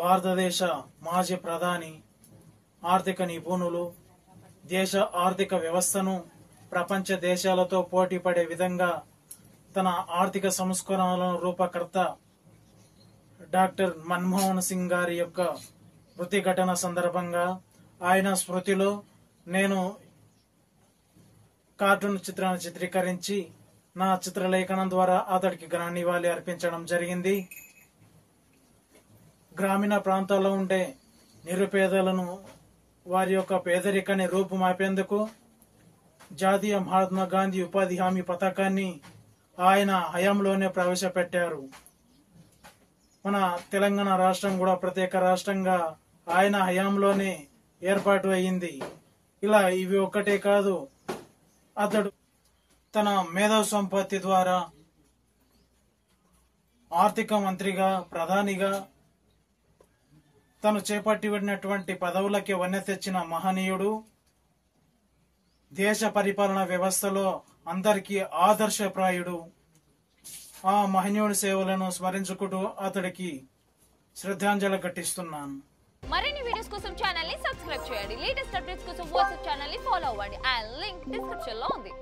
భారతదేశ మాజీ ప్రధాని, ఆర్థిక నిపుణులు, దేశ ఆర్థిక వ్యవస్థను ప్రపంచ దేశాలతో పోటీ పడే విధంగా తన ఆర్థిక సంస్కరణల రూపకర్త డాక్టర్ మన్మోహన్ సింగ్ గారి యొక్క మృతి ఘటన సందర్భంగా ఆయన స్మృతిలో నేను కార్టూన్ చిత్రాన్ని చిత్రీకరించి నా చిత్రలేఖనం ద్వారా అతడికి ఘన నివాళి అర్పించడం జరిగింది. గ్రామీణ ప్రాంతాల్లో ఉండే నిరుపేదలను వారి యొక్క పేదరికాన్ని రూపుమాపేందుకు జాతీయ మహాత్మా గాంధీ ఉపాధి హామీ పథకాన్ని ఆయన హయాంలోనే ప్రవేశపెట్టారు. మన తెలంగాణ రాష్ట్రం కూడా ప్రత్యేక రాష్ట్రంగా ఆయన హయాంలోనే ఏర్పాటు అయింది. ఇలా ఇవి ఒక్కటే కాదు, అతడు తన మేధో సంపత్తి ద్వారా ఆర్థిక మంత్రిగా, ప్రధానిగా తను చేపట్టినటువంటి పదవులకి వన్నె తెచ్చిన మహనీయుడు. దేశ పరిపాలన వ్యవస్థలో అందరికీ ఆదర్శప్రాయుడు. ఆ మహనీయుడి సేవలను స్మరించుకుంటూ అతడికి శ్రద్ధాంజలి ఘటిస్తున్నాను. మరిన్ని వీడియోస్ కోసం ఛానల్ ని సబ్స్క్రైబ్ చేయండి. లేటెస్ట్ అప్డేట్స్ కోసం వాట్సాప్ ఛానల్ ని ఫాలో అవ్వండి. ఆ లింక్ డిస్క్రిప్షన్ లో ఉంది.